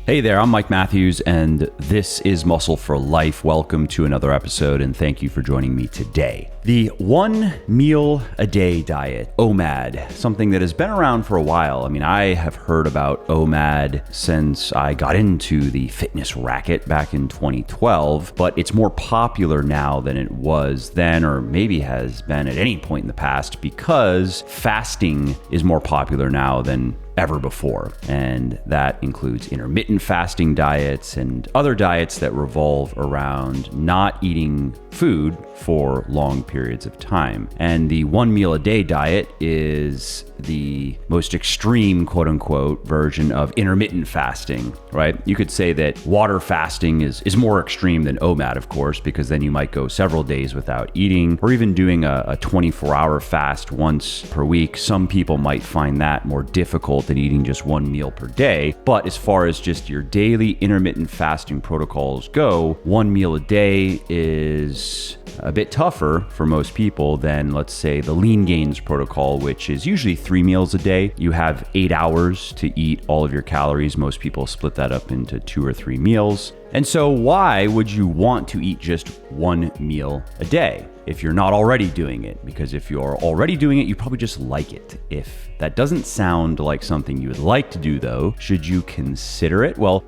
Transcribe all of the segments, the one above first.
Hey there, I'm Mike Matthews, and this is Muscle for Life. Welcome to another episode, and thank you for joining me today. The 1 meal a day diet, OMAD, something that has been around for a while. I mean, I have heard about OMAD since I got into the fitness racket back in 2012, but it's more popular now than it was then, or maybe has been at any point in the past, because fasting is more popular now than ever before. And that includes intermittent fasting diets and other diets that revolve around not eating food for long periods of time. And the 1 meal a day diet is the most extreme, quote unquote, version of intermittent fasting, right? You could say that water fasting is more extreme than OMAD, of course, because then you might go several days without eating, or even doing a 24-hour fast once per week. Some people might find that more difficult than eating just 1 meal per day. But as far as just your daily intermittent fasting protocols go, 1 meal a day is a bit tougher for most people than, let's say, the Leangains protocol, which is usually 3 meals a day. You have 8 hours to eat all of your calories. Most people split that up into 2 or 3 meals. And so why would you want to eat just 1 meal a day if you're not already doing it? Because if you're already doing it, you probably just like it. If that doesn't sound like something you would like to do, though, should you consider it? Well,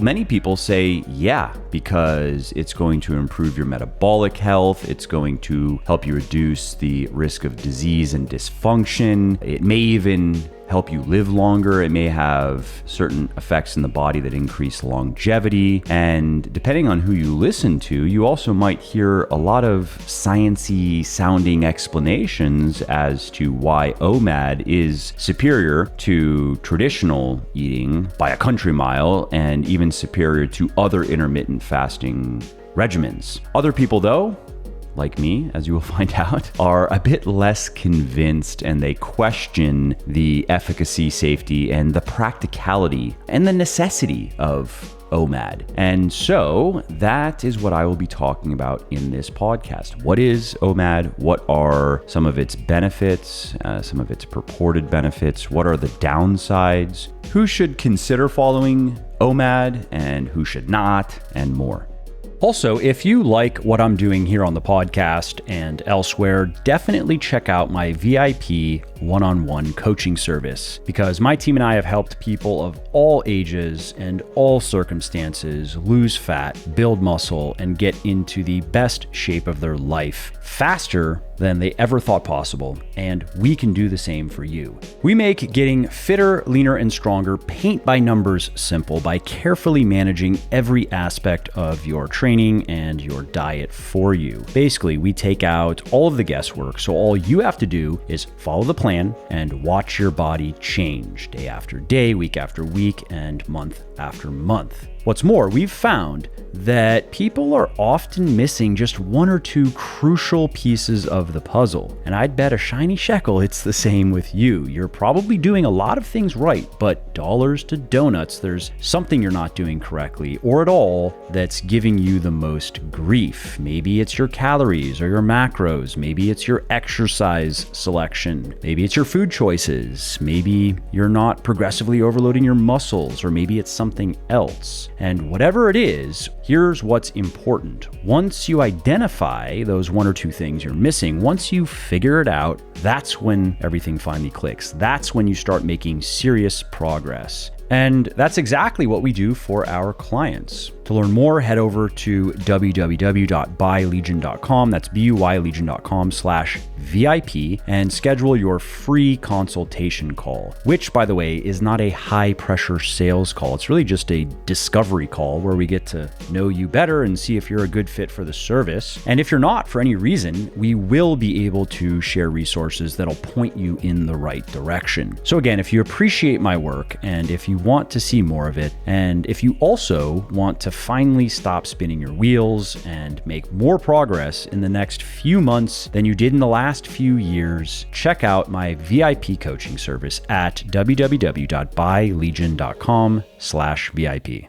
many people say, yeah, because it's going to improve your metabolic health. It's going to help you reduce the risk of disease and dysfunction. It may even help you live longer. It may have certain effects in the body that increase longevity. And depending on who you listen to, you also might hear a lot of sciencey sounding explanations as to why OMAD is superior to traditional eating by a country mile, and even superior to other intermittent fasting regimens. Other people, though, like me, as you will find out, are a bit less convinced, and they question the efficacy, safety, and the practicality and the necessity of OMAD. And so that is what I will be talking about in this podcast. What is OMAD? What are some of its benefits, some of its purported benefits? What are the downsides? Who should consider following OMAD and who should not, and more. Also, if you like what I'm doing here on the podcast and elsewhere, definitely check out my VIP one-on-one coaching service, because my team and I have helped people of all ages and all circumstances lose fat, build muscle, and get into the best shape of their life faster than they ever thought possible, and we can do the same for you. We make getting fitter, leaner, and stronger paint by numbers simple by carefully managing every aspect of your training and your diet for you. Basically, we take out all of the guesswork, so all you have to do is follow the plan and watch your body change day after day, week after week, and month after month. What's more, we've found that people are often missing just 1 or 2 crucial pieces of the puzzle. And I'd bet a shiny shekel it's the same with you. You're probably doing a lot of things right, but dollars to donuts, there's something you're not doing correctly or at all that's giving you the most grief. Maybe it's your calories or your macros. Maybe it's your exercise selection. Maybe it's your food choices. Maybe you're not progressively overloading your muscles, or maybe it's something else. And whatever it is, here's what's important. Once you identify those 1 or 2 things you're missing, once you figure it out, that's when everything finally clicks. That's when you start making serious progress. And that's exactly what we do for our clients. To learn more, head over to www.buylegion.com. That's buylegion.com/VIP, and schedule your free consultation call, which, by the way, is not a high pressure sales call. It's really just a discovery call where we get to know you better and see if you're a good fit for the service. And if you're not, for any reason, we will be able to share resources that'll point you in the right direction. So again, if you appreciate my work, and if you want to see more of it, and if you also want to finally stop spinning your wheels and make more progress in the next few months than you did in the last few years, check out my VIP coaching service at www.buylegion.com/VIP.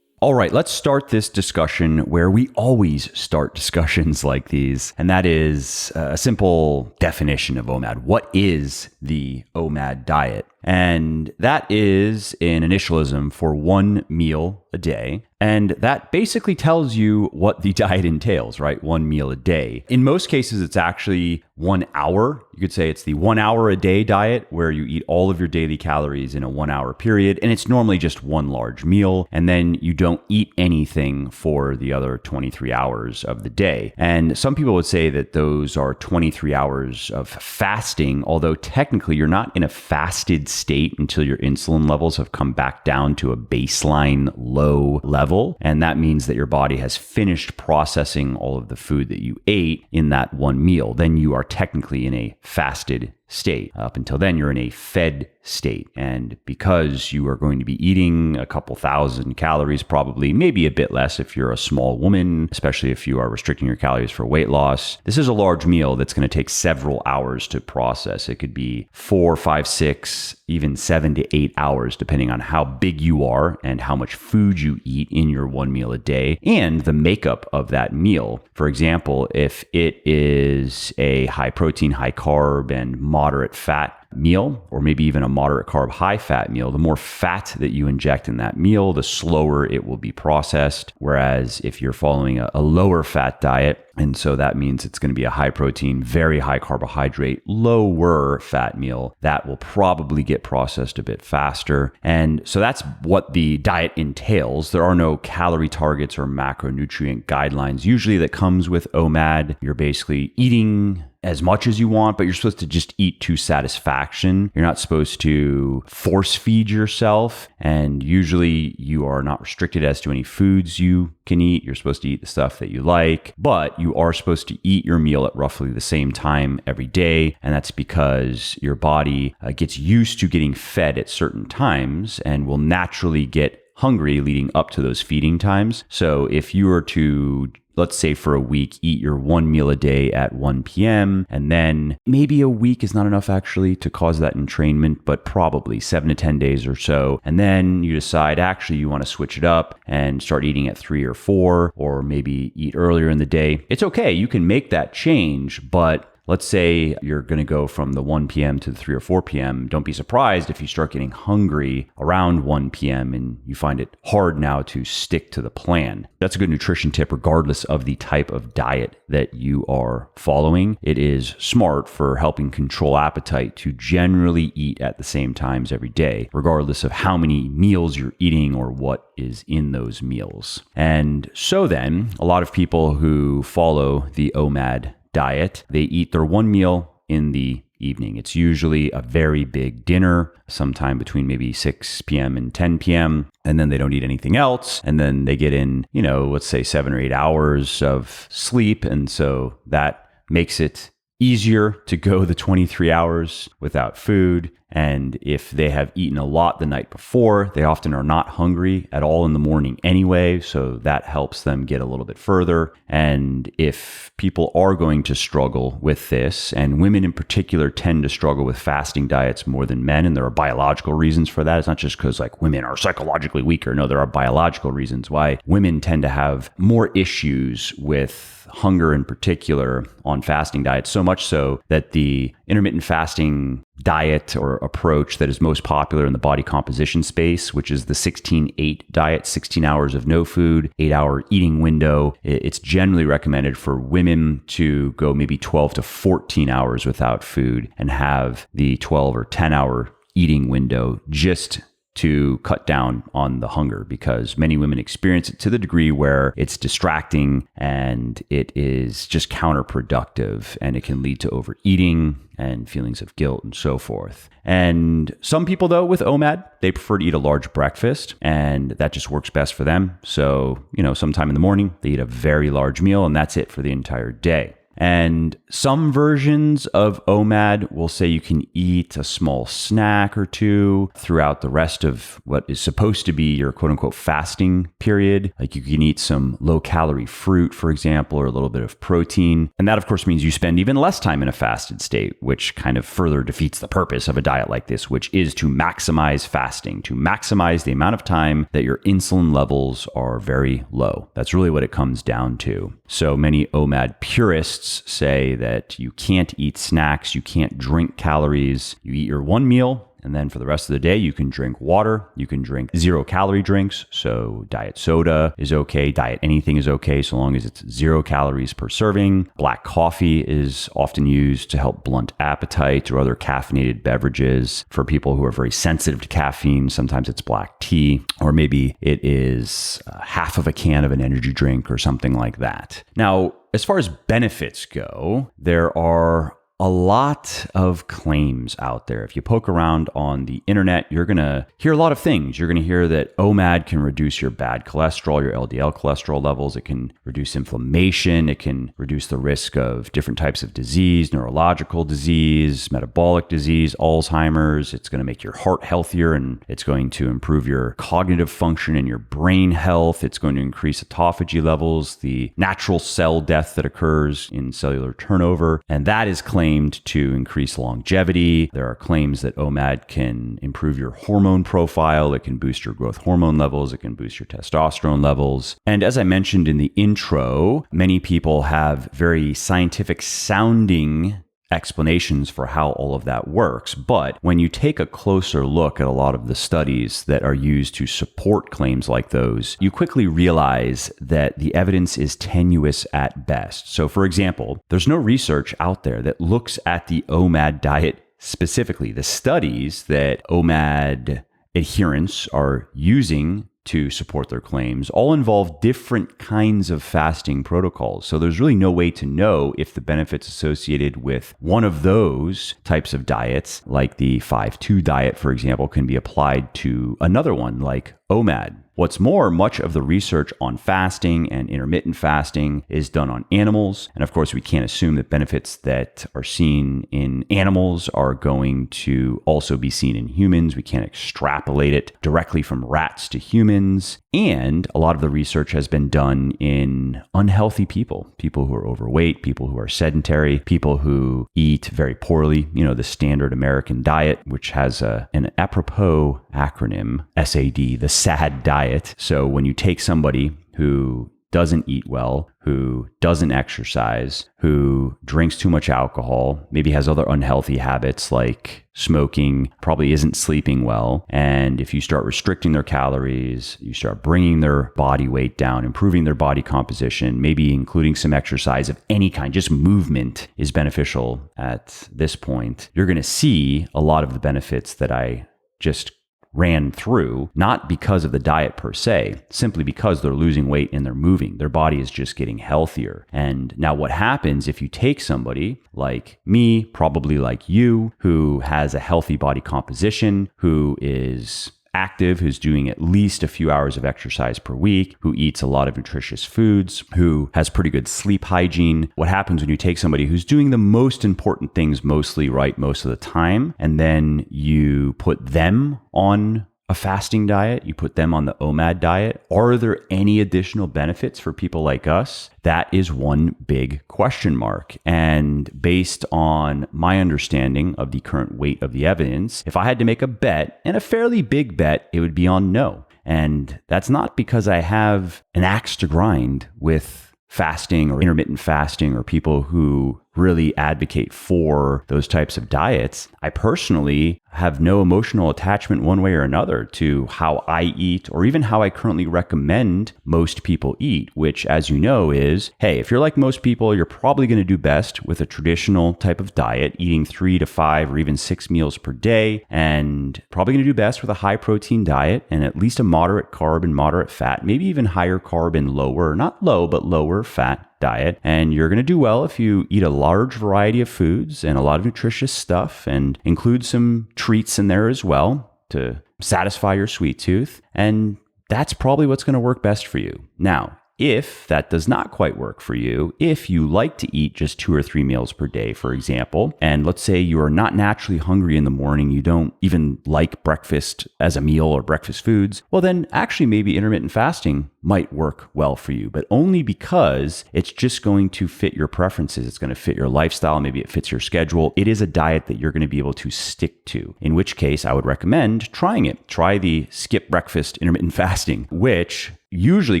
All right, let's start this discussion where we always start discussions like these, and that is a simple definition of OMAD. What is the OMAD diet? And that is an initialism for one meal a day. And that basically tells you what the diet entails, right? One meal a day. In most cases, it's actually 1 hour. You could say it's the 1 hour a day diet where you eat all of your daily calories in a 1 hour period. And it's normally just one large meal. And then you don't eat anything for the other 23 hours of the day. And some people would say that those are 23 hours of fasting, although technically you're not in a fasted state until your insulin levels have come back down to a baseline low level. And that means that your body has finished processing all of the food that you ate in that one meal. Then you are technically in a fasted state. Up until then, you're in a fed state. And because you are going to be eating a couple thousand calories, probably maybe a bit less if you're a small woman, especially if you are restricting your calories for weight loss, this is a large meal that's going to take several hours to process. It could be 4, 5, 6, even 7 to 8 hours, depending on how big you are and how much food you eat in your one meal a day and the makeup of that meal. For example, if it is a high protein, high carb, and moderate fat meal, or maybe even a moderate carb, high fat meal, the more fat that you inject in that meal, the slower it will be processed. Whereas if you're following a lower fat diet, and so that means it's going to be a high protein, very high carbohydrate, lower fat meal, that will probably get processed a bit faster. And so that's what the diet entails. There are no calorie targets or macronutrient guidelines usually that comes with OMAD. You're basically eating as much as you want, but you're supposed to just eat to satisfaction. You're not supposed to force feed yourself. And usually you are not restricted as to any foods you can eat. You're supposed to eat the stuff that you like, but you are supposed to eat your meal at roughly the same time every day. And that's because your body gets used to getting fed at certain times and will naturally get hungry leading up to those feeding times. So if you were to, let's say for a week, eat your one meal a day at 1 p.m. and then maybe a week is not enough actually to cause that entrainment, but probably 7 to 10 days or so. And then you decide actually you want to switch it up and start eating at 3 or 4, or maybe eat earlier in the day. It's okay. You can make that change, but let's say you're going to go from the 1 p.m. to the 3 or 4 p.m. Don't be surprised if you start getting hungry around 1 p.m. and you find it hard now to stick to the plan. That's a good nutrition tip regardless of the type of diet that you are following. It is smart for helping control appetite to generally eat at the same times every day, regardless of how many meals you're eating or what is in those meals. And so then, a lot of people who follow the OMAD diet, they eat their one meal in the evening. It's usually a very big dinner, sometime between maybe 6 p.m. and 10 p.m. And then they don't eat anything else. And then they get in, let's say 7 or 8 hours of sleep. And so that makes it easier to go the 23 hours without food. And if they have eaten a lot the night before, they often are not hungry at all in the morning anyway. So that helps them get a little bit further. And if people are going to struggle with this, and women in particular tend to struggle with fasting diets more than men, and there are biological reasons for that. It's not just because women are psychologically weaker. No, there are biological reasons why women tend to have more issues with hunger in particular on fasting diets, so much so that the intermittent fasting diet or approach that is most popular in the body composition space, which is the 16-8 diet, 16 hours of no food, 8-hour eating window. It's generally recommended for women to go maybe 12 to 14 hours without food and have the 12 or 10-hour eating window just to cut down on the hunger, because many women experience it to the degree where it's distracting and it is just counterproductive, and it can lead to overeating and feelings of guilt and so forth. And some people, though, with OMAD, they prefer to eat a large breakfast, and that just works best for them. So, sometime in the morning, they eat a very large meal, and that's it for the entire day. And some versions of OMAD will say you can eat a small snack or two throughout the rest of what is supposed to be your quote unquote fasting period. Like you can eat some low calorie fruit, for example, or a little bit of protein. And that of course means you spend even less time in a fasted state, which kind of further defeats the purpose of a diet like this, which is to maximize fasting, to maximize the amount of time that your insulin levels are very low. That's really what it comes down to. So many OMAD purists say that you can't eat snacks, you can't drink calories, you eat your one meal, And then for the rest of the day, you can drink water. You can drink 0-calorie drinks. So diet soda is okay. Diet anything is okay so long as it's 0 calories per serving. Black coffee is often used to help blunt appetite, or other caffeinated beverages for people who are very sensitive to caffeine. Sometimes it's black tea, or maybe it is half of a can of an energy drink or something like that. Now, as far as benefits go, there are a lot of claims out there. If you poke around on the internet, you're going to hear a lot of things. You're going to hear that OMAD can reduce your bad cholesterol, your LDL cholesterol levels. It can reduce inflammation. It can reduce the risk of different types of disease, neurological disease, metabolic disease, Alzheimer's. It's going to make your heart healthier, and it's going to improve your cognitive function and your brain health. It's going to increase autophagy levels, the natural cell death that occurs in cellular turnover. And that is claimed to increase longevity. There are claims that OMAD can improve your hormone profile. It can boost your growth hormone levels. It can boost your testosterone levels. And as I mentioned in the intro, many people have very scientific sounding explanations for how all of that works. But when you take a closer look at a lot of the studies that are used to support claims like those, you quickly realize that the evidence is tenuous at best. So for example, there's no research out there that looks at the OMAD diet specifically. The studies that OMAD adherents are using to support their claims all involve different kinds of fasting protocols. So there's really no way to know if the benefits associated with one of those types of diets, like the 5-2 diet, for example, can be applied to another one like OMAD. What's more, much of the research on fasting and intermittent fasting is done on animals. And of course, we can't assume that benefits that are seen in animals are going to also be seen in humans. We can't extrapolate it directly from rats to humans. And a lot of the research has been done in unhealthy people, people who are overweight, people who are sedentary, people who eat very poorly, the standard American diet, which has an apropos acronym, SAD, the SAD diet. So when you take somebody who doesn't eat well, who doesn't exercise, who drinks too much alcohol, maybe has other unhealthy habits like smoking, probably isn't sleeping well. And if you start restricting their calories, you start bringing their body weight down, improving their body composition, maybe including some exercise of any kind, just movement is beneficial at this point, you're going to see a lot of the benefits that I just ran through, not because of the diet per se, simply because they're losing weight and they're moving. Their body is just getting healthier. And now what happens if you take somebody like me, probably like you, who has a healthy body composition, who is active, who's doing at least a few hours of exercise per week, who eats a lot of nutritious foods, who has pretty good sleep hygiene. What happens when you take somebody who's doing the most important things mostly right most of the time, and then you put them on a fasting diet, you put them on the OMAD diet? Are there any additional benefits for people like us? That is one big question mark. And based on my understanding of the current weight of the evidence, if I had to make a bet, and a fairly big bet, it would be on no. And that's not because I have an axe to grind with fasting or intermittent fasting or people who really advocate for those types of diets. I personally have no emotional attachment one way or another to how I eat or even how I currently recommend most people eat, which, as you know, is, hey, if you're like most people, you're probably going to do best with a traditional type of diet, eating 3 to 5 or even 6 meals per day, and probably going to do best with a high protein diet and at least a moderate carb and moderate fat, maybe even higher carb and lower, not low, but lower fat diet. And you're going to do well if you eat a large variety of foods and a lot of nutritious stuff and include some treats in there as well to satisfy your sweet tooth. And that's probably what's going to work best for you. Now, if that does not quite work for you, if you like to eat just 2 or 3 meals per day, for example, and let's say you are not naturally hungry in the morning, you don't even like breakfast as a meal or breakfast foods, well then actually maybe intermittent fasting might work well for you, but only because it's just going to fit your preferences. It's going to fit your lifestyle. Maybe it fits your schedule. It is a diet that you're going to be able to stick to, in which case I would recommend trying it. Try the skip breakfast intermittent fasting, which usually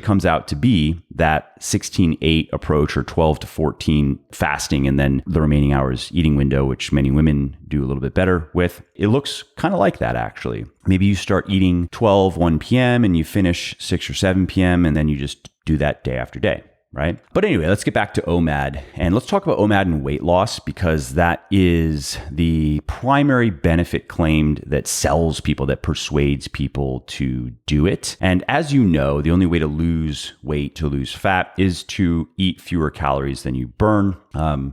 comes out to be that 16-8 approach or 12 to 14 fasting and then the remaining hours eating window, which many women do a little bit better with. It looks kind of like that, actually. Maybe you start eating 1 p.m. and you finish 6 or 7 p.m. and then you just do that day after day. Right? But anyway, let's get back to OMAD and let's talk about OMAD and weight loss, because that is the primary benefit claimed that sells people, that persuades people to do it. And as you know, the only way to lose weight, to lose fat, is to eat fewer calories than you burn.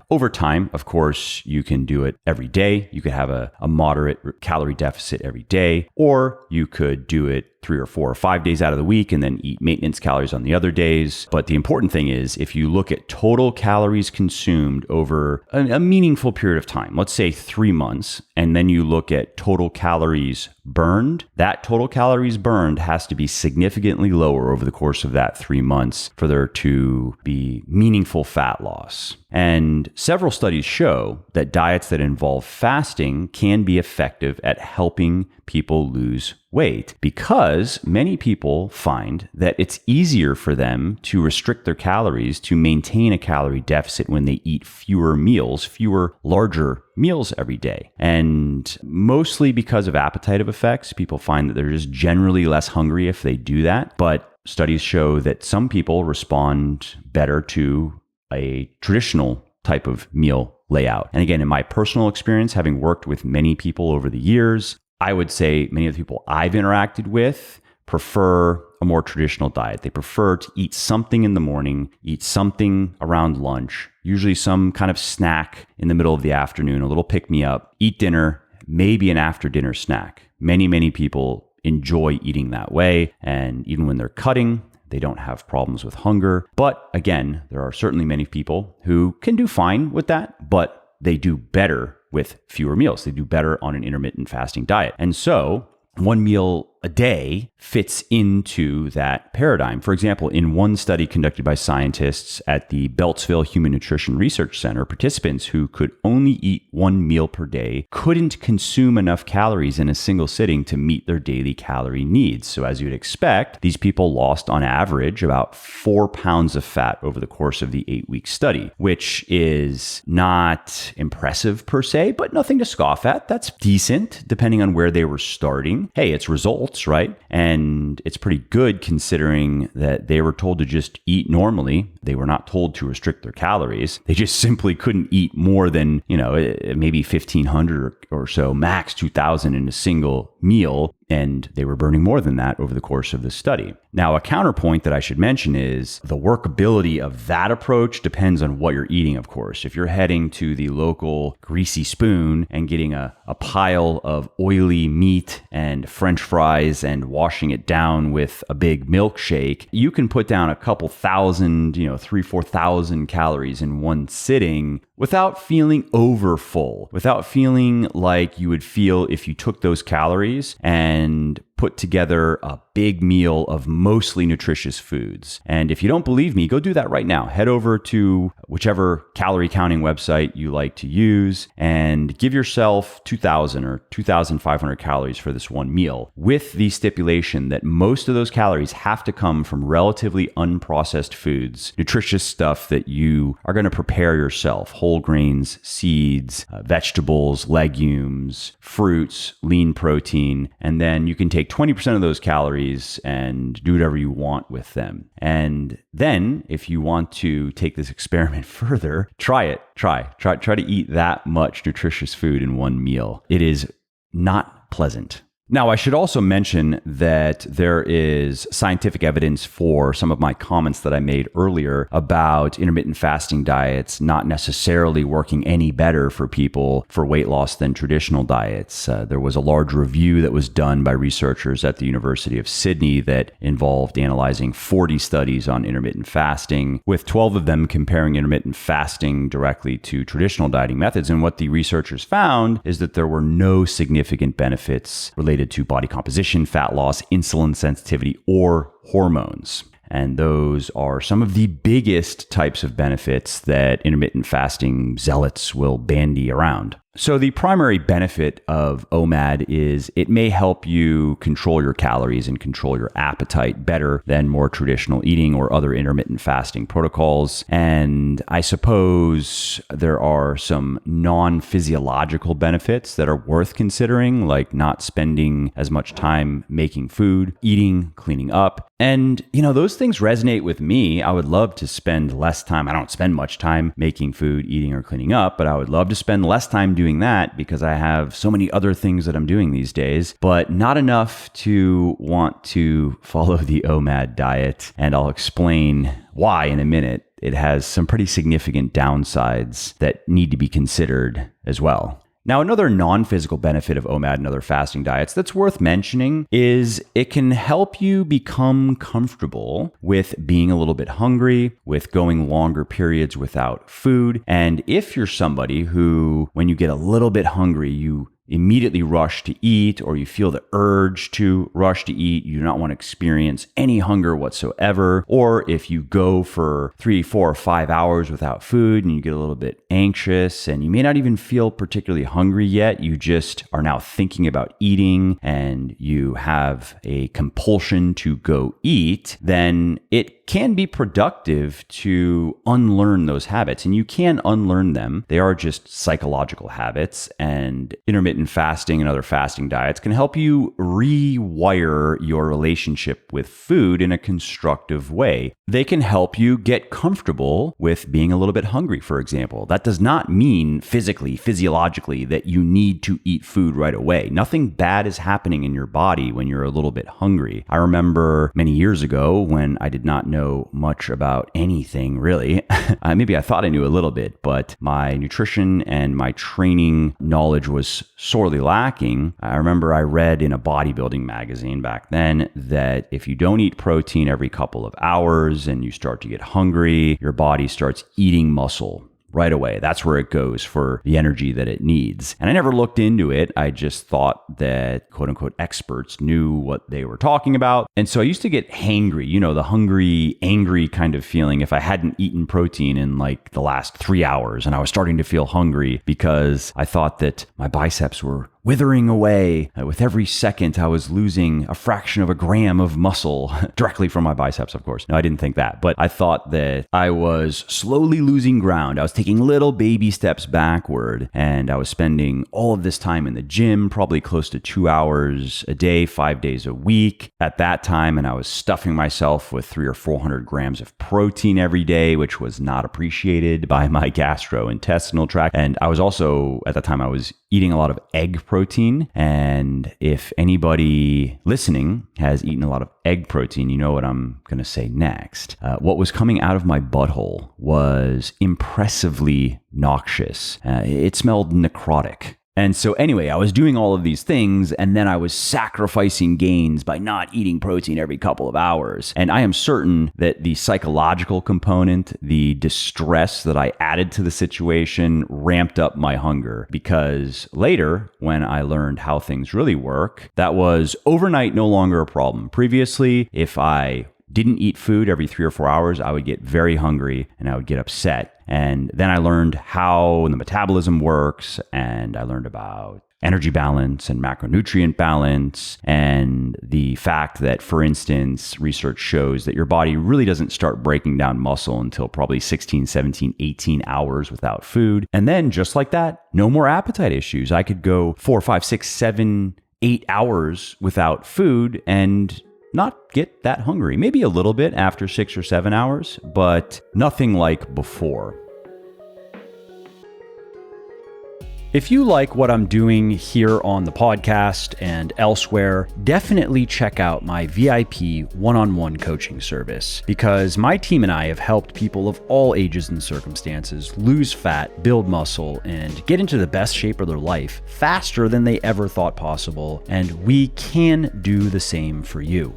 Over time, of course, you can do it every day. You could have a moderate calorie deficit every day, or you could do it 3 or 4 or 5 days out of the week and then eat maintenance calories on the other days. But the important thing is, if you look at total calories consumed over a meaningful period of time, let's say 3 months, and then you look at total calories burned, that total calories burned has to be significantly lower over the course of that 3 months for there to be meaningful fat loss. And several studies show that diets that involve fasting can be effective at helping people lose weight, because many people find that it's easier for them to restrict their calories, to maintain a calorie deficit when they eat fewer meals, fewer larger meals every day. And mostly because of appetitive effects, people find that they're just generally less hungry if they do that. But studies show that some people respond better to a traditional type of meal layout. And again, in my personal experience, having worked with many people over the years, I would say many of the people I've interacted with prefer a more traditional diet. They prefer to eat something in the morning, eat something around lunch, usually some kind of snack in the middle of the afternoon, a little pick-me-up, eat dinner, maybe an after-dinner snack. Many people enjoy eating that way. And even when they're cutting, they don't have problems with hunger. But again, there are certainly many people who can do fine with that, but they do better with fewer meals. They do better on an intermittent fasting diet. And so 1 meal a day fits into that paradigm. For example, in one study conducted by scientists at the Beltsville Human Nutrition Research Center, participants who could only eat 1 meal per day couldn't consume enough calories in a single sitting to meet their daily calorie needs. So as you'd expect, these people lost on average about 4 pounds of fat over the course of the 8-week study, which is not impressive per se, but nothing to scoff at. That's decent depending on where they were starting. Hey, it's results, right? And it's pretty good considering that they were told to just eat normally. They were not told to restrict their calories. They just simply couldn't eat more than, maybe 1,500 or so, max 2,000 in a single meal. And they were burning more than that over the course of the study. Now, a counterpoint that I should mention is the workability of that approach depends on what you're eating, of course. If you're heading to the local Greasy Spoon and getting a pile of oily meat and French fries and washing it down with a big milkshake, you can put down a couple thousand, 3,000-4,000 calories in one sitting without feeling over full, without feeling like you would feel if you took those calories and put together a big meal of mostly nutritious foods. And if you don't believe me, go do that right now. Head over to whichever calorie counting website you like to use and give yourself 2,000 or 2,500 calories for this one meal, with the stipulation that most of those calories have to come from relatively unprocessed foods, nutritious stuff that you are going to prepare yourself: whole grains, seeds, vegetables, legumes, fruits, lean protein, and then you can take 20% of those calories and do whatever you want with them. And then if you want to take this experiment further, try it. Try to eat that much nutritious food in one meal. It is not pleasant. Now, I should also mention that there is scientific evidence for some of my comments that I made earlier about intermittent fasting diets not necessarily working any better for people for weight loss than traditional diets. There was a large review that was done by researchers at the University of Sydney that involved analyzing 40 studies on intermittent fasting, with 12 of them comparing intermittent fasting directly to traditional dieting methods. And what the researchers found is that there were no significant benefits related to body composition, fat loss, insulin sensitivity, or hormones. And those are some of the biggest types of benefits that intermittent fasting zealots will bandy around. So the primary benefit of OMAD is it may help you control your calories and control your appetite better than more traditional eating or other intermittent fasting protocols. And I suppose there are some non-physiological benefits that are worth considering, like not spending as much time making food, eating, cleaning up. And, those things resonate with me. I would love to spend less time. I don't spend much time making food, eating, or cleaning up, but I would love to spend less time doing that because I have so many other things that I'm doing these days, but not enough to want to follow the OMAD diet. And I'll explain why in a minute. It has some pretty significant downsides that need to be considered as well. Now, another non-physical benefit of OMAD and other fasting diets that's worth mentioning is it can help you become comfortable with being a little bit hungry, with going longer periods without food. And if you're somebody who, when you get a little bit hungry, you immediately rush to eat, or you feel the urge to rush to eat, you do not want to experience any hunger whatsoever, or if you go for 3, 4, or 5 hours without food and you get a little bit anxious and you may not even feel particularly hungry yet, you just are now thinking about eating and you have a compulsion to go eat, then it can be productive to unlearn those habits. And you can unlearn them. They are just psychological habits, and intermittent fasting and other fasting diets can help you rewire your relationship with food in a constructive way. They can help you get comfortable with being a little bit hungry, for example. That does not mean physiologically, that you need to eat food right away. Nothing bad is happening in your body when you're a little bit hungry. I remember many years ago when I did not know much about anything really. Maybe I thought I knew a little bit, but my nutrition and my training knowledge was sorely lacking. I remember I read in a bodybuilding magazine back then that if you don't eat protein every couple of hours and you start to get hungry, your body starts eating muscle right away. That's where it goes for the energy that it needs. And I never looked into it. I just thought that quote unquote experts knew what they were talking about. And so I used to get hangry, the hungry, angry kind of feeling if I hadn't eaten protein in like the last 3 hours and I was starting to feel hungry because I thought that my biceps were withering away. With every second, I was losing a fraction of a gram of muscle directly from my biceps, of course. No, I didn't think that, but I thought that I was slowly losing ground. I was taking little baby steps backward, and I was spending all of this time in the gym, probably close to 2 hours a day, 5 days a week at that time, and I was stuffing myself with 300 or 400 grams of protein every day, which was not appreciated by my gastrointestinal tract. And I was also, at that time, I was eating a lot of egg protein. And if anybody listening has eaten a lot of egg protein, you know what I'm going to say next. What was coming out of my butthole was impressively noxious. It smelled necrotic. And so anyway, I was doing all of these things, and then I was sacrificing gains by not eating protein every couple of hours. And I am certain that the psychological component, the distress that I added to the situation ramped up my hunger, because later, when I learned how things really work, that was overnight no longer a problem. Previously, if I didn't eat food every 3 or 4 hours, I would get very hungry and I would get upset. And then I learned how the metabolism works, and I learned about energy balance and macronutrient balance, and the fact that, for instance, research shows that your body really doesn't start breaking down muscle until probably 16, 17, 18 hours without food. And then just like that, no more appetite issues. I could go 4, 5, 6, 7, 8 hours without food and not get that hungry. Maybe a little bit after 6 or 7 hours, but nothing like before. If you like what I'm doing here on the podcast and elsewhere, definitely check out my VIP one-on-one coaching service, because my team and I have helped people of all ages and circumstances lose fat, build muscle, and get into the best shape of their life faster than they ever thought possible, and we can do the same for you.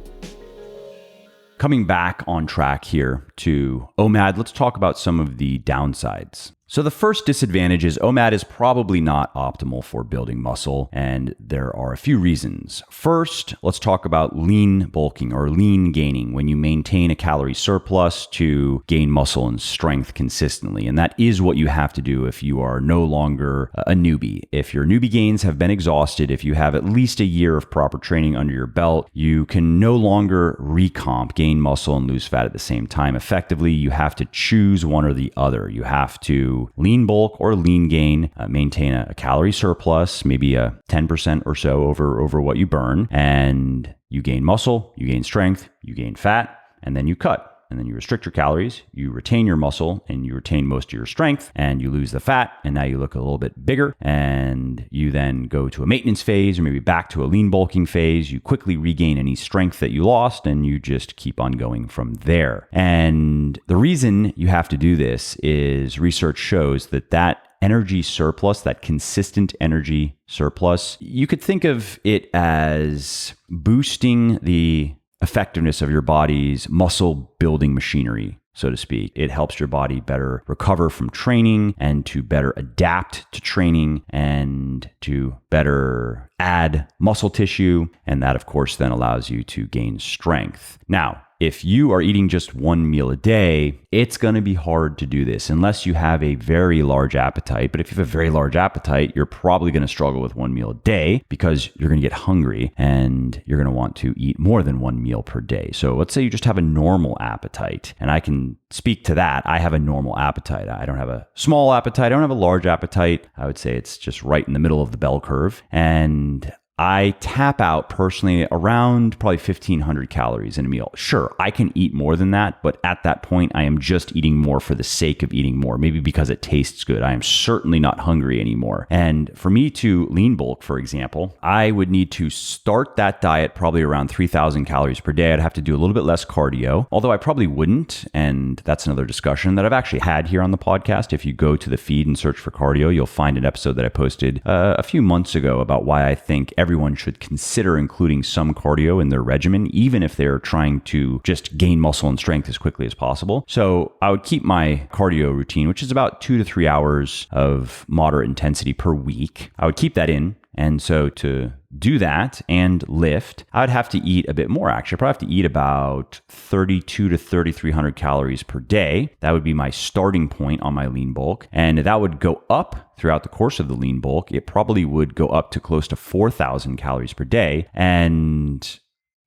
Coming back on track here to OMAD, let's talk about some of the downsides. So the first disadvantage is OMAD is probably not optimal for building muscle, and there are a few reasons. First, let's talk about lean bulking or lean gaining, when you maintain a calorie surplus to gain muscle and strength consistently. And that is what you have to do if you are no longer a newbie. If your newbie gains have been exhausted, if you have at least a year of proper training under your belt, you can no longer recomp, gain muscle and lose fat at the same time. Effectively, you have to choose one or the other. You have to lean bulk or lean gain, maintain a calorie surplus, maybe a 10% or so over what you burn, and you gain muscle, you gain strength, you gain fat, and then you cut. And then you restrict your calories, you retain your muscle, and you retain most of your strength, and you lose the fat, and now you look a little bit bigger, and you then go to a maintenance phase or maybe back to a lean bulking phase. You quickly regain any strength that you lost, and you just keep on going from there. And the reason you have to do this is research shows that energy surplus, that consistent energy surplus, you could think of it as boosting the effectiveness of your body's muscle building machinery, so to speak. It helps your body better recover from training and to better adapt to training and to better add muscle tissue. And that, of course, then allows you to gain strength. Now, if you are eating just one meal a day, it's going to be hard to do this unless you have a very large appetite. But if you have a very large appetite, you're probably going to struggle with one meal a day because you're going to get hungry and you're going to want to eat more than one meal per day. So let's say you just have a normal appetite, and I can speak to that. I have a normal appetite. I don't have a small appetite. I don't have a large appetite. I would say it's just right in the middle of the bell curve. And I tap out personally around probably 1,500 calories in a meal. Sure, I can eat more than that, but at that point, I am just eating more for the sake of eating more, maybe because it tastes good. I am certainly not hungry anymore. And for me to lean bulk, for example, I would need to start that diet probably around 3,000 calories per day. I'd have to do a little bit less cardio, although I probably wouldn't. And that's another discussion that I've actually had here on the podcast. If you go to the feed and search for cardio, you'll find an episode that I posted a few months ago about why I think everyone should consider including some cardio in their regimen, even if they're trying to just gain muscle and strength as quickly as possible. So I would keep my cardio routine, which is about 2 to 3 hours of moderate intensity per week. I would keep that in. And so to do that and lift, I'd have to eat a bit more actually. I'd probably have to eat about 3,200 to 3,300 calories per day. That would be my starting point on my lean bulk. And that would go up throughout the course of the lean bulk. It probably would go up to close to 4,000 calories per day. And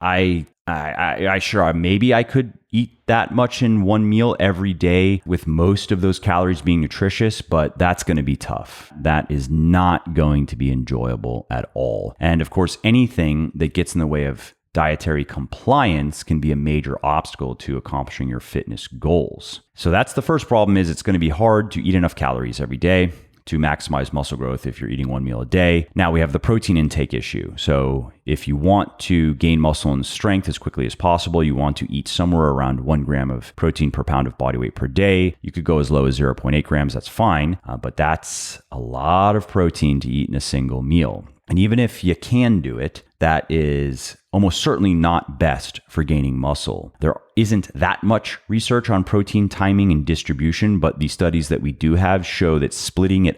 maybe I could eat that much in one meal every day with most of those calories being nutritious, but that's going to be tough. That is not going to be enjoyable at all. And of course, anything that gets in the way of dietary compliance can be a major obstacle to accomplishing your fitness goals. So that's the first problem, is it's going to be hard to eat enough calories every day to maximize muscle growth if you're eating one meal a day. Now we have the protein intake issue. So if you want to gain muscle and strength as quickly as possible, you want to eat somewhere around 1 gram of protein per pound of body weight per day. You could go as low as 0.8 grams. That's fine. But that's a lot of protein to eat in a single meal. And even if you can do it, that is almost certainly not best for gaining muscle. There isn't that much research on protein timing and distribution, but the studies that we do have show that splitting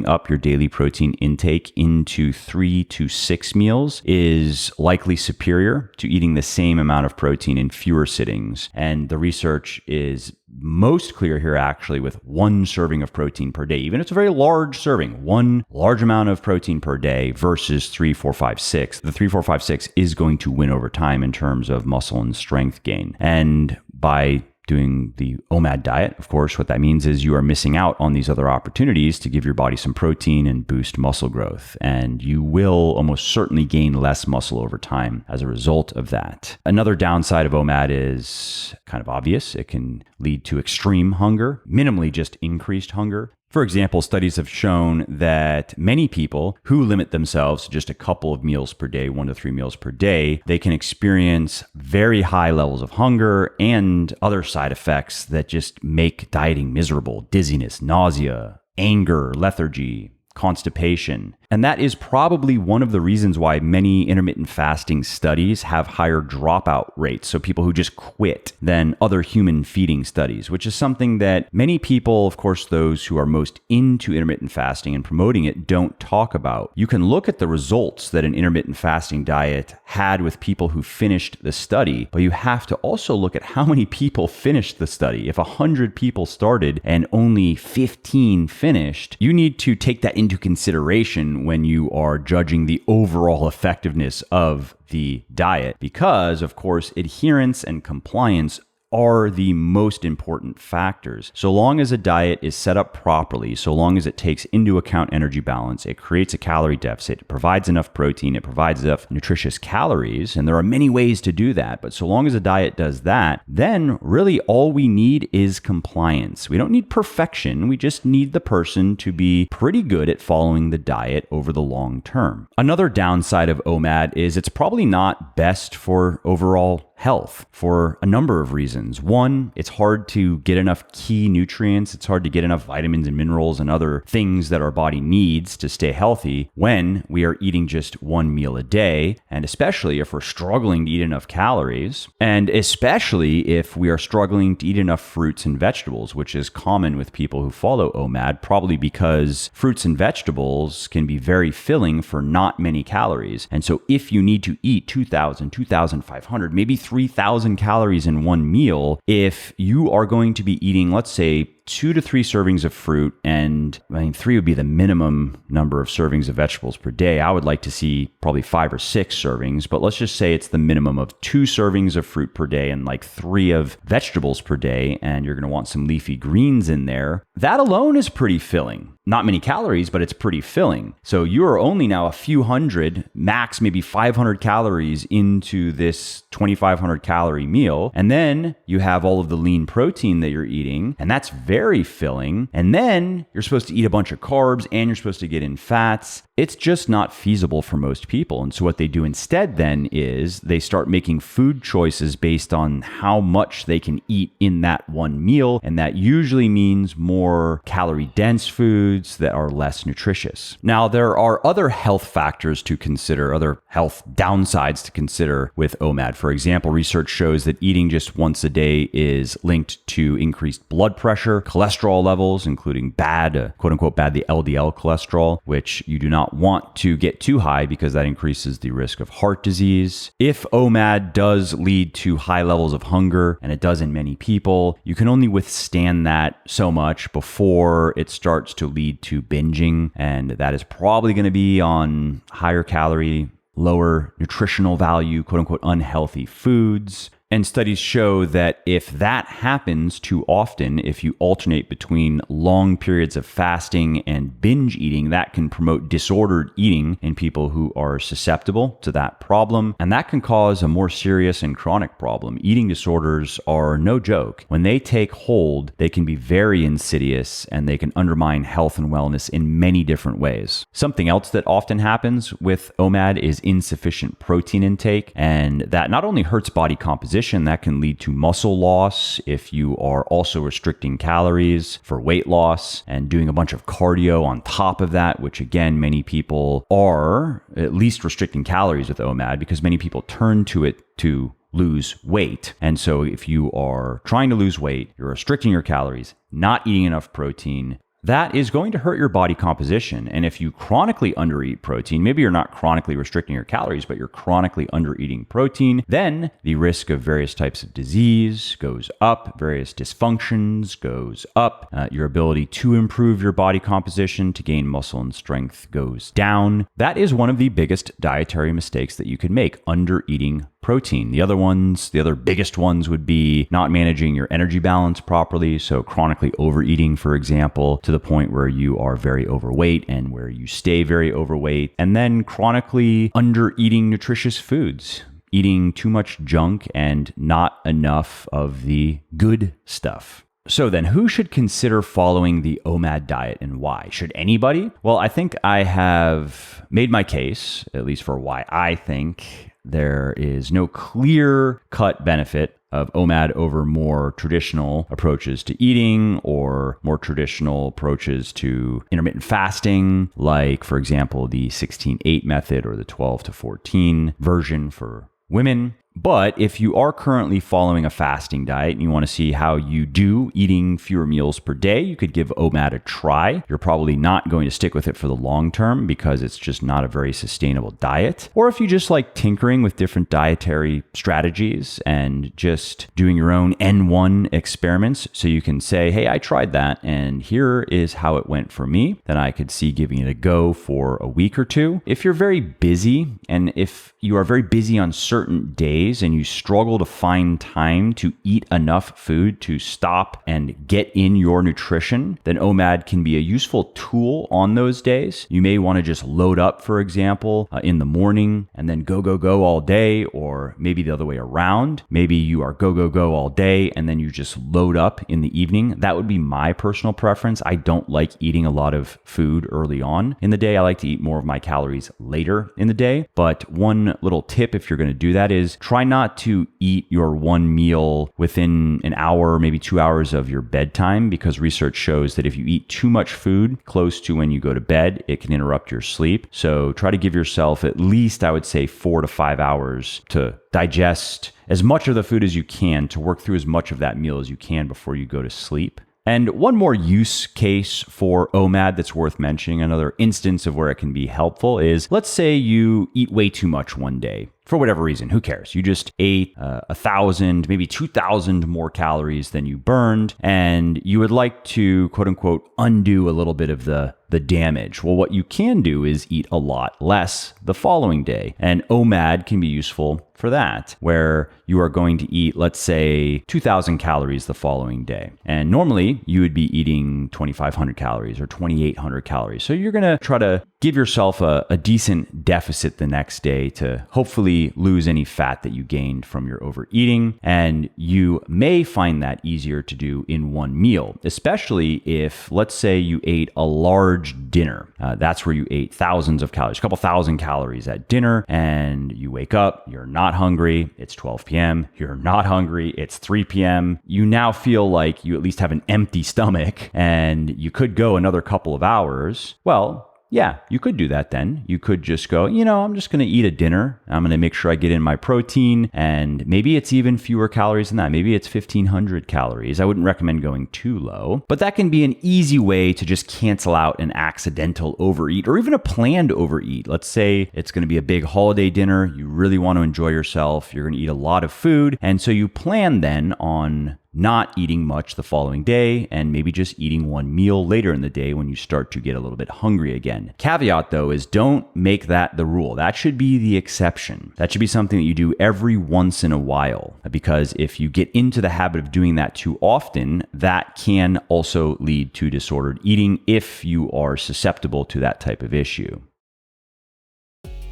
up your daily protein intake into 3 to 6 meals is likely superior to eating the same amount of protein in fewer sittings. And the research is most clear here actually with 1 serving of protein per day. Even if it's a very large serving, 1 large amount of protein per day versus 3, 4, 5, 6. The 3, 4, 5, 6 is going to win over time in terms of muscle and strength gain. And by doing the OMAD diet, of course, what that means is you are missing out on these other opportunities to give your body some protein and boost muscle growth. And you will almost certainly gain less muscle over time as a result of that. Another downside of OMAD is kind of obvious. It can lead to extreme hunger, minimally just increased hunger. For example, studies have shown that many people who limit themselves to just a couple of meals per day, 1 to 3 meals per day, they can experience very high levels of hunger and other side effects that just make dieting miserable: dizziness, nausea, anger, lethargy, constipation. And that is probably one of the reasons why many intermittent fasting studies have higher dropout rates, so people who just quit, than other human feeding studies, which is something that many people, of course, those who are most into intermittent fasting and promoting it, don't talk about. You can look at the results that an intermittent fasting diet had with people who finished the study, but you have to also look at how many people finished the study. If 100 people started and only 15 finished, you need to take that into consideration when you are judging the overall effectiveness of the diet, because, of course, adherence and compliance are the most important factors. So long as a diet is set up properly, so long as it takes into account energy balance, it creates a calorie deficit, it provides enough protein, it provides enough nutritious calories, and there are many ways to do that, but so long as a diet does that, then really all we need is compliance. We don't need perfection, we just need the person to be pretty good at following the diet over the long term. Another downside of OMAD is it's probably not best for overall health for a number of reasons. One, it's hard to get enough key nutrients. It's hard to get enough vitamins and minerals and other things that our body needs to stay healthy when we are eating just one meal a day, and especially if we're struggling to eat enough calories, and especially if we are struggling to eat enough fruits and vegetables, which is common with people who follow OMAD, probably because fruits and vegetables can be very filling for not many calories. And so if you need to eat 2,000, 2,500, maybe 3,000 calories in one meal, if you are going to be eating, let's say, 2 to 3 servings of fruit, and 3 would be the minimum number of servings of vegetables per day. I would like to see probably 5 or 6 servings, but let's just say it's the minimum of 2 servings of fruit per day and like 3 of vegetables per day, and you're going to want some leafy greens in there. That alone is pretty filling. Not many calories, but it's pretty filling. So you are only now a few hundred, max maybe 500 calories into this 2,500 calorie meal. And then you have all of the lean protein that you're eating, and that's very filling. And then you're supposed to eat a bunch of carbs and you're supposed to get in fats. It's just not feasible for most people. And so what they do instead then is they start making food choices based on how much they can eat in that one meal. And that usually means more calorie dense foods that are less nutritious. Now, there are other health factors to consider, other health downsides to consider with OMAD. For example, research shows that eating just once a day is linked to increased blood pressure, cholesterol levels, including bad, quote unquote, bad, the LDL cholesterol, which you do not want to get too high because that increases the risk of heart disease. If OMAD does lead to high levels of hunger, and it does in many people, you can only withstand that so much before it starts to lead to binging, and that is probably going to be on higher calorie, lower nutritional value, quote unquote, unhealthy foods. And studies show that if that happens too often, if you alternate between long periods of fasting and binge eating, that can promote disordered eating in people who are susceptible to that problem. And that can cause a more serious and chronic problem. Eating disorders are no joke. When they take hold, they can be very insidious and they can undermine health and wellness in many different ways. Something else that often happens with OMAD is insufficient protein intake, and that not only hurts body composition, that can lead to muscle loss if you are also restricting calories for weight loss and doing a bunch of cardio on top of that, which again, many people are at least restricting calories with OMAD because many people turn to it to lose weight. And so if you are trying to lose weight, you're restricting your calories, not eating enough protein, that is going to hurt your body composition. And if you chronically undereat protein, maybe you're not chronically restricting your calories, but you're chronically undereating protein, then the risk of various types of disease goes up, various dysfunctions goes up, your ability to improve your body composition, to gain muscle and strength goes down. That is one of the biggest dietary mistakes that you could make, undereating protein. The other biggest ones would be not managing your energy balance properly. So chronically overeating, for example, to the point where you are very overweight and where you stay very overweight. And then chronically undereating nutritious foods, eating too much junk and not enough of the good stuff. So then, who should consider following the OMAD diet and why? Should anybody? Well, I think I have made my case, at least for why I think there is no clear-cut benefit of OMAD over more traditional approaches to eating or more traditional approaches to intermittent fasting, like, for example, the 16-8 method or the 12-14 version for women. But if you are currently following a fasting diet and you want to see how you do eating fewer meals per day, you could give OMAD a try. You're probably not going to stick with it for the long term because it's just not a very sustainable diet. Or if you just like tinkering with different dietary strategies and just doing your own N1 experiments so you can say, hey, I tried that and here is how it went for me, then I could see giving it a go for a week or two. If you're very busy and if you are very busy on certain days, and you struggle to find time to eat enough food to stop and get in your nutrition, then OMAD can be a useful tool on those days. You may want to just load up, for example, in the morning and then go all day, or maybe the other way around. Maybe you are go all day and then you just load up in the evening. That would be my personal preference. I don't like eating a lot of food early on in the day. I like to eat more of my calories later in the day. But one little tip if you're going to do that is try not to eat your one meal within an hour, maybe 2 hours of your bedtime, because research shows that if you eat too much food close to when you go to bed, it can interrupt your sleep. So try to give yourself at least, I would say, 4 to 5 hours to digest as much of the food as you can, to work through as much of that meal as you can before you go to sleep. And one more use case for OMAD that's worth mentioning, another instance of where it can be helpful is, let's say you eat way too much one day. For whatever reason, who cares? You just ate 1,000, maybe 2,000 more calories than you burned, and you would like to, quote unquote, undo a little bit of the damage. Well, what you can do is eat a lot less the following day, and OMAD can be useful for that, where you are going to eat, let's say, 2,000 calories the following day. And normally you would be eating 2,500 calories or 2,800 calories. So you're going to try to give yourself a decent deficit the next day to hopefully lose any fat that you gained from your overeating. And you may find that easier to do in one meal, especially if, let's say, you ate a large dinner. That's where you ate thousands of calories, a couple thousand calories at dinner, and you wake up, you're not hungry, it's 12 p.m., you're not hungry, it's 3 p.m. You now feel like you at least have an empty stomach and you could go another couple of hours. Well, yeah, you could do that then. You could just go, I'm just going to eat a dinner. I'm going to make sure I get in my protein, and maybe it's even fewer calories than that. Maybe it's 1,500 calories. I wouldn't recommend going too low, but that can be an easy way to just cancel out an accidental overeat or even a planned overeat. Let's say it's going to be a big holiday dinner. You really want to enjoy yourself. You're going to eat a lot of food. And so you plan then on not eating much the following day and maybe just eating one meal later in the day when you start to get a little bit hungry again. Caveat though is don't make that the rule. That should be the exception. That should be something that you do every once in a while, because if you get into the habit of doing that too often, that can also lead to disordered eating if you are susceptible to that type of issue.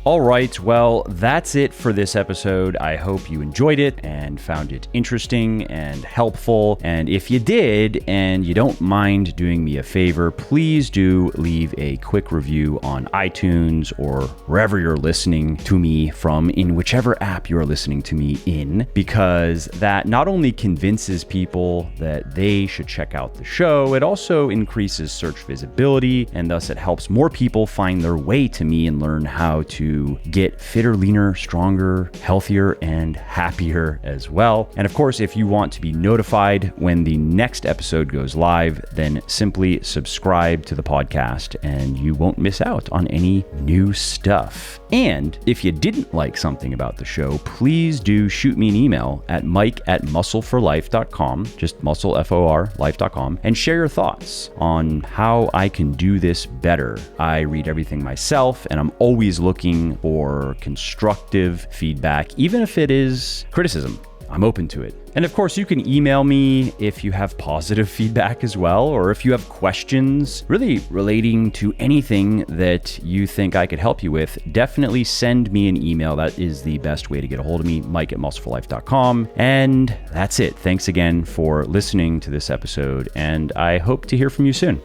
All right, well, that's it for this episode. I hope you enjoyed it and found it interesting and helpful. And if you did, and you don't mind doing me a favor, please do leave a quick review on iTunes or wherever you're listening to me from, in whichever app you're listening to me in, because that not only convinces people that they should check out the show, it also increases search visibility, and thus it helps more people find their way to me and learn how to get fitter, leaner, stronger, healthier, and happier as well. And of course, if you want to be notified when the next episode goes live, then simply subscribe to the podcast and you won't miss out on any new stuff. And if you didn't like something about the show, please do shoot me an email at mike@muscleforlife.com, just muscle, F-O-R, life.com, and share your thoughts on how I can do this better. I read everything myself, and I'm always looking for constructive feedback, even if it is criticism. I'm open to it. And of course, you can email me if you have positive feedback as well, or if you have questions really relating to anything that you think I could help you with. Definitely send me an email. That is the best way to get a hold of me, mike@muscleforlife.com. And that's it. Thanks again for listening to this episode, and I hope to hear from you soon.